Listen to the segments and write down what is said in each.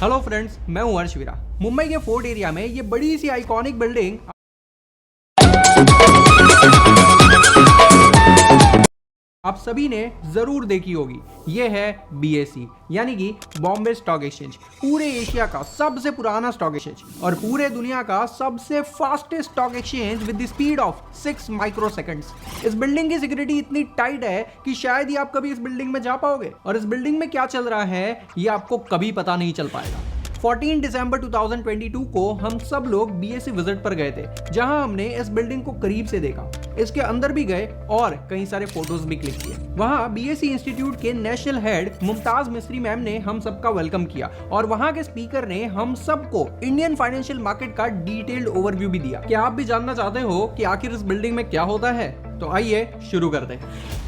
Hello friends, मैं हूं हर्ष वीरा। मुंबई के फोर्ट एरिया में ये बड़ी सी आइकॉनिक बिल्डिंग आप सभी ने जरूर देखी होगी। ये है BSE यानी कि बॉम्बे स्टॉक एक्सचेंज, पूरे एशिया का सबसे पुराना स्टॉक एक्सचेंज और पूरे दुनिया का सबसे fastest stock exchange with the speed of 6 microseconds. इस बिल्डिंग की सिक्योरिटी इतनी टाइट है कि शायद ही आप कभी इस बिल्डिंग में जा पाओगे और इस बिल्डिंग में क्या चल रहा है ये आपको कभी पता नहीं चल पाएगा। 14 दिसंबर 2022 को हम सब लोग BSE विजिट पर गए थे, जहां हमने इस बिल्डिंग को करीब से देखा, इसके अंदर भी गए और कई सारे फोटोज भी क्लिक किए। वहां BSE इंस्टीट्यूट के नेशनल हेड मुमताज मिस्त्री मैम ने हम सबका वेलकम किया और वहां के स्पीकर ने हम सबको इंडियन फाइनेंशियल मार्केट का डिटेल्ड ओवरव्यू भी दिया। क्या आप भी जानना चाहते हो कि आखिर इस बिल्डिंग में क्या होता है? तो आइए शुरू करते हैं।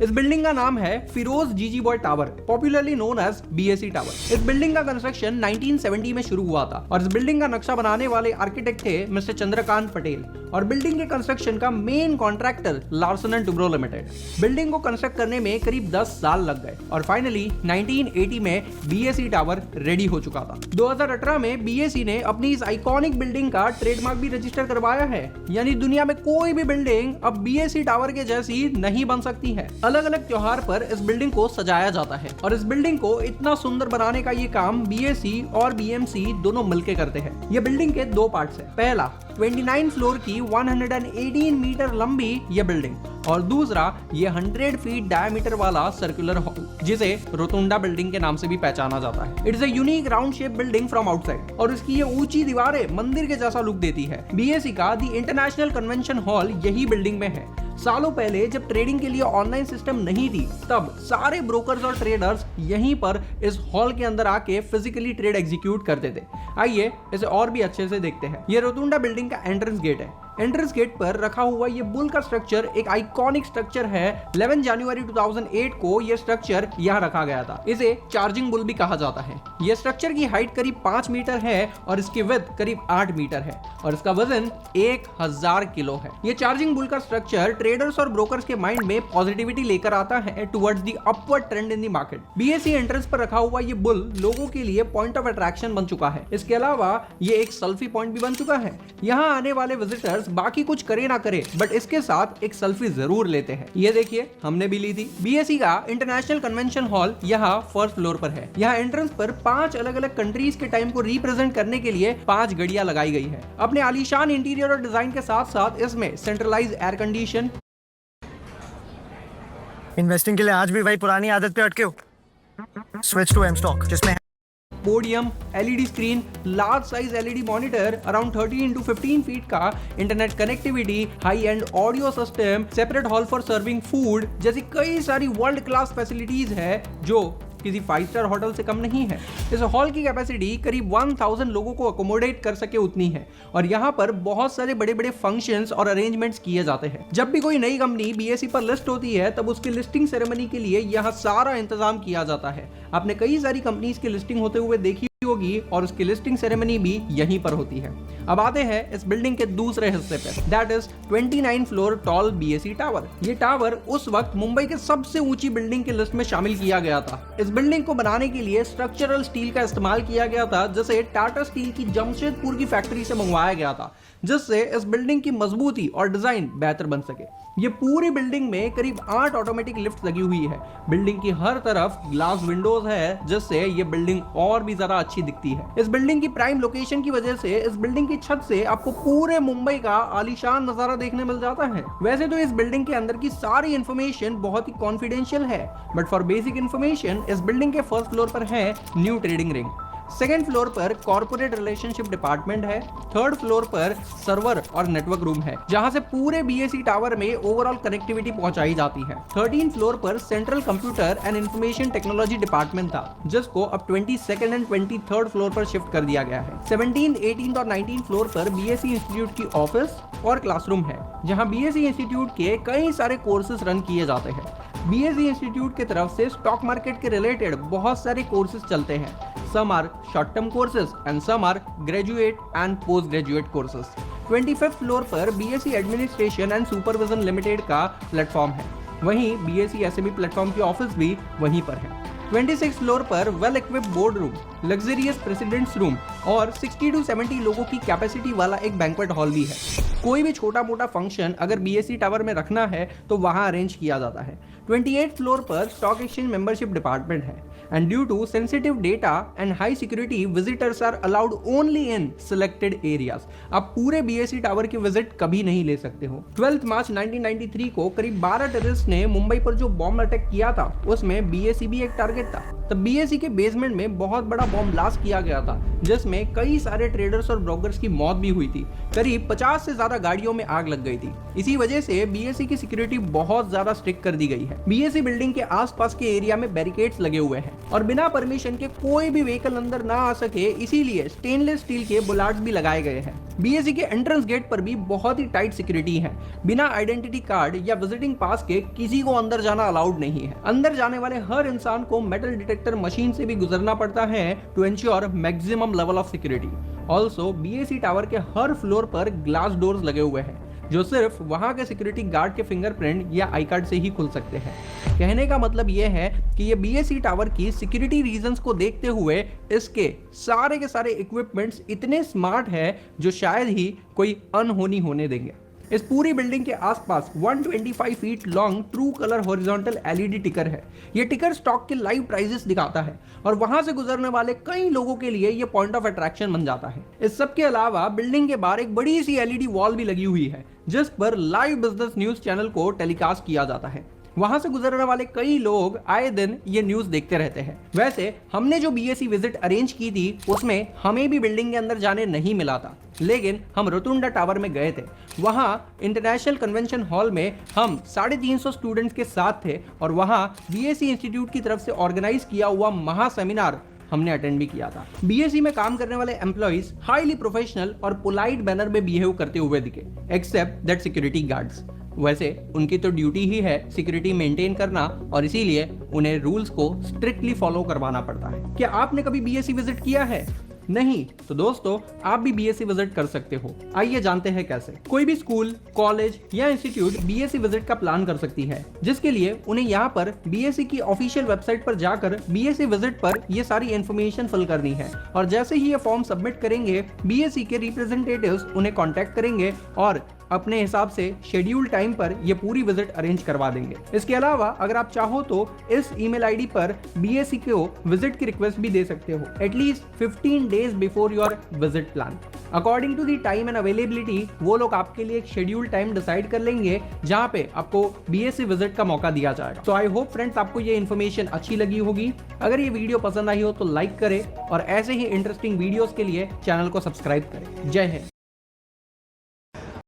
इस बिल्डिंग का नाम है Phiroze Jeejeebhoy tower, popularly known as BSE tower. इस बिल्डिंग का कंस्ट्रक्शन 1970 में शुरू हुआ था और इस बिल्डिंग का नक्शा बनाने वाले आर्किटेक्ट थे मिस्टर चंद्रकांत पटेल और बिल्डिंग के कंस्ट्रक्शन का main contractor Larsen and Toubro limited. Building को कंस्ट्रक्ट करने में करीब 10 साल लग गए और फाइनली 1980 में BSE टावर रेडी हो चुका था। 2018 में BSE ने अपनी इस आइकॉनिक बिल्डिंग का ट्रेडमार्क भी रजिस्टर करवाया है, यानी दुनिया में कोई भी बिल्डिंग अब BSE टावर के जैसी नहीं बन सकती है। अलग अलग त्योहार पर इस बिल्डिंग को सजाया जाता है और इस बिल्डिंग को इतना सुंदर बनाने का ये काम BSE और BMC दोनों मिलकर करते हैं। ये बिल्डिंग के दो पार्ट्स हैं। पहला 29 फ्लोर की 118 मीटर लंबी ये बिल्डिंग और दूसरा ये 100 फीट डायमीटर वाला सर्कुलर हॉल, जिसे रोतुंडा बिल्डिंग के नाम से भी पहचाना जाता है। It is a unique round shape building from outside और इसकी ये ऊंची दीवारें मंदिर के जैसा लुक देती है। BSE का दी इंटरनेशनल कन्वेंशन हॉल यही बिल्डिंग में है। सालों पहले जब ट्रेडिंग के लिए ऑनलाइन सिस्टम नहीं थी, तब सारे ब्रोकर्स और ट्रेडर्स यहीं पर इस हॉल के अंदर आके फिजिकली ट्रेड एग्जीक्यूट करते थे। आइए इसे और भी अच्छे से देखते हैं। ये रोतुंडा बिल्डिंग का एंट्रेंस गेट है। एंट्रेंस गेट पर रखा हुआ ये बुल का स्ट्रक्चर एक आइकॉनिक स्ट्रक्चर है। 11 जनवरी 2008 को ये स्ट्रक्चर यहाँ रखा गया था। इसे चार्जिंग बुल भी कहा जाता है। ये स्ट्रक्चर की हाइट करीब 5 मीटर है और इसकी विड्थ करीब 8 मीटर है और इसका वजन 1000 किलो है। ये चार्जिंग बुल का स्ट्रक्चर ट्रेडर्स और ब्रोकर्स के माइंड में पॉजिटिविटी लेकर आता है towards the upward trend in the market. BSE entrance पर रखा हुआ ये बुल लोगों के लिए पॉइंट ऑफ अट्रैक्शन बन चुका है। इसके अलावा ये एक सेल्फी पॉइंट भी बन चुका है। यहाँ आने वाले विजिटर्स बाकी कुछ करे ना करे बट इसके साथ एक सेल्फी जरूर लेते हैं। ये देखिए, हमने भी ली थी। BSE का इंटरनेशनल कन्वेंशन हॉल यहाँ फर्स्ट फ्लोर पर है। यहाँ एंट्रेंस पर 5 अलग अलग कंट्रीज के टाइम को रिप्रेजेंट करने के लिए 5 घड़ियां लगाई गई है। अपने आलीशान इंटीरियर और डिजाइन के साथ साथ इसमें सेंट्रलाइज एयर कंडीशन। इन्वेस्टिंग के लिए आज भी वही पुरानी आदत पे अटके हो? स्विच टू M-Stock, जिसमें podium, LED screen, large size LED monitor, around 30 × 15 feet का internet connectivity, high end audio system, separate hall for serving food जैसी कई सारी वर्ल्ड क्लास फैसिलिटीज है जो किसी 5 स्टार होटल से कम नहीं है। इस हॉल की कैपेसिटी करीब 1000 लोगों को अकोमोडेट कर सके उतनी है और यहाँ पर बहुत सारे बड़े बड़े फंक्शंस और अरेंजमेंट्स किए जाते हैं। जब भी कोई नई कंपनी BSE पर लिस्ट होती है तब उसकी लिस्टिंग सेरेमनी के लिए यहाँ सारा इंतजाम किया जाता है। आपने कई सारी कंपनीज की लिस्टिंग होते हुए देखी होगी और उसकी लिस्टिंग सेरेमनी भी यहीं पर होती है। अब आते हैं इस बिल्डिंग के दूसरे हिस्से पर, that is 29 floor tall BSE tower. ये टावर उस वक्त मुंबई के सबसे ऊंची बिल्डिंग की लिस्ट में शामिल किया गया था। इस बिल्डिंग को बनाने के लिए स्ट्रक्चरल स्टील का इस्तेमाल किया गया था, जिसे टाटा स्टील की जमशेदपुर की फैक्ट्री से मंगवाया गया था, जिससे इस बिल्डिंग की मजबूती और डिजाइन बेहतर बन सके। ये पूरी बिल्डिंग में करीब 8 ऑटोमेटिक लिफ्ट लगी हुई है। बिल्डिंग की हर तरफ ग्लास विंडोज है, जिससे ये बिल्डिंग और भी ज्यादा अच्छी दिखती है। इस बिल्डिंग की प्राइम लोकेशन की वजह से इस बिल्डिंग की छत से आपको पूरे मुंबई का आलीशान नजारा देखने मिल जाता है। वैसे तो इस बिल्डिंग के अंदर की सारी इंफॉर्मेशन बहुत ही कॉन्फिडेंशियल है, बट फॉर बेसिक इंफॉर्मेशन इस बिल्डिंग के फर्स्ट फ्लोर पर है new trading ring, second floor पर कॉर्पोरेट रिलेशनशिप डिपार्टमेंट है, थर्ड फ्लोर पर सर्वर और नेटवर्क रूम है, जहां से पूरे BSE टावर में ओवरऑल कनेक्टिविटी पहुंचाई जाती है। 13 फ्लोर पर central computer and information technology department था, जिसको अब 22nd एंड 23rd फ्लोर पर शिफ्ट कर दिया गया है। 17th, 18th और 19th फ्लोर पर BSE इंस्टीट्यूट की ऑफिस और क्लासरूम है, जहां BSE इंस्टीट्यूट के कई सारे कोर्सेज रन किए जाते हैं। BSE इंस्टीट्यूट की तरफ से स्टॉक मार्केट के रिलेटेड बहुत सारे कोर्सेज चलते हैं। Some are short-term courses and some are graduate and post-graduate courses. 25th floor पर BSE administration and supervision limited का प्लेटफॉर्म है। वहीं BSE SME प्लेटफॉर्म की ऑफिस भी वहीं पर है। 26 फ्लोर पर well equipped board room, luxurious president's room और 60 to 70 लोगों की कैपेसिटी वाला एक बैंक्वेट हॉल भी है। कोई भी छोटा मोटा फंक्शन अगर बीएससी टावर में रखना है तो वहां अरेंज किया जाता है। 28 फ्लोर पर स्टॉक एक्सचेंज मेंबरशिप डिपार्टमेंट है and due to sensitive data and high security visitors are allowed only in selected areas। आप पूरे BSE टावर की विजिट कभी नहीं ले सकते हो। 12 मार्च 1993 को करीब 12 टेररिस्ट ने मुंबई पर जो बॉम्ब अटैक किया था उसमें BSE भी एक टारगेट था। तब BSE के बेसमेंट में बहुत बड़ा बॉम्ब ब्लास्ट किया गया था जिसमें कई सारे ट्रेडर्स और ब्रोकर्स की मौत भी हुई थी। करीब 50 से ज्यादा गाड़ियों में आग लग गई थी। इसी वजह से BSE की सिक्योरिटी बहुत ज्यादा स्ट्रिक्ट कर दी गई है। BSE बिल्डिंग के आसपास के एरिया में बैरिकेड्स लगे हुए हैं और बिना परमिशन के कोई भी व्हीकल अंदर ना आ सके इसीलिए स्टेनलेस स्टील के बुलार्ड्स भी लगाए गए हैं। BSE के एंट्रेंस गेट पर भी बहुत ही टाइट सिक्योरिटी है। बिना आइडेंटिटी कार्ड या विजिटिंग पास के किसी को अंदर जाना अलाउड नहीं है। अंदर जाने वाले हर इंसान को मेटल डिटेक्टर मशीन से भी गुजरना पड़ता है to ensure maximum level of security. Also BSE tower के हर फ्लोर पर ग्लास डोर्स लगे हुए हैं जो सिर्फ वहां के सिक्योरिटी गार्ड के फिंगरप्रिंट या आई कार्ड से ही खुल सकते हैं। कहने का मतलब यह है कि ये BSE टावर की सिक्योरिटी रीजंस को देखते हुए इसके के सारे इक्विपमेंट्स इतने स्मार्ट है जो शायद ही कोई अनहोनी होने देंगे। इस पूरी बिल्डिंग के आसपास 125 feet long true colour horizontal LED टिकर है। ये टिकर स्टॉक के लाइव प्राइसेस दिखाता है और वहां से गुजरने वाले कई लोगों के लिए ये पॉइंट ऑफ अट्रैक्शन बन जाता है। इस सब के अलावा बिल्डिंग के बाहर एक बड़ी सी LED वॉल भी लगी हुई है जिस पर लाइव बिजनेस न्यूज चैनल को टेलीकास्ट किया जाता है। वहां से गुजरने वाले कई लोग आए दिन ये न्यूज देखते रहते हैं। वैसे हमने जो BSE विजिट अरेंज की थी उसमें हमें भी बिल्डिंग के अंदर जाने नहीं मिला था, लेकिन हम रोतुंडा टावर में गए थे। वहां इंटरनेशनल कन्वेंशन हॉल में हम 350 स्टूडेंट्स के साथ थे और वहां BSE इंस्टीट्यूट की तरफ से ऑर्गेनाइज किया हुआ महा सेमिनार हमने अटेंड भी किया था। BSE में काम करने वाले एम्प्लॉइज हाईली प्रोफेशनल और पोलाइट बैनर में बिहेव करते हुए दिखे, एक्सेप्ट दैट सिक्योरिटी गार्ड्स। वैसे उनकी तो ड्यूटी ही है सिक्योरिटी मेंटेन करना और इसीलिए उन्हें रूल्स को स्ट्रिक्टली फॉलो करवाना पड़ता है। क्या आपने कभी BSE विजिट किया है? नहीं तो दोस्तों आप भी BSE विजिट कर सकते हो। आइए जानते हैं कैसे। कोई भी स्कूल, कॉलेज या इंस्टीट्यूट BSE विजिट का प्लान कर सकती है, जिसके लिए उन्हें यहाँ पर BSE की ऑफिशियल वेबसाइट पर जाकर BSE विजिट पर ये सारी इन्फॉर्मेशन फिल करनी है और जैसे ही ये फॉर्म सबमिट करेंगे BSE के रिप्रेजेंटेटिव्स उन्हें कॉन्टेक्ट करेंगे और अपने हिसाब से शेड्यूल टाइम पर ये पूरी विजिट अरेंज करवा देंगे। इसके अलावा अगर आप चाहो तो इस ईमेल आईडी पर BSE को विजिट की रिक्वेस्ट भी दे सकते हो at least 15 days before your visit plan. According to the time and availability वो लोग आपके लिए एक शेड्यूल टाइम डिसाइड कर लेंगे जहां पे आपको BSE विजिट का मौका दिया जाएगा। तो आई होप फ्रेंड्स आपको ये इन्फॉर्मेशन अच्छी लगी होगी। अगर ये वीडियो पसंद आई हो तो लाइक करें और ऐसे ही इंटरेस्टिंग वीडियोस के लिए चैनल को सब्सक्राइब करें। जय हिंद।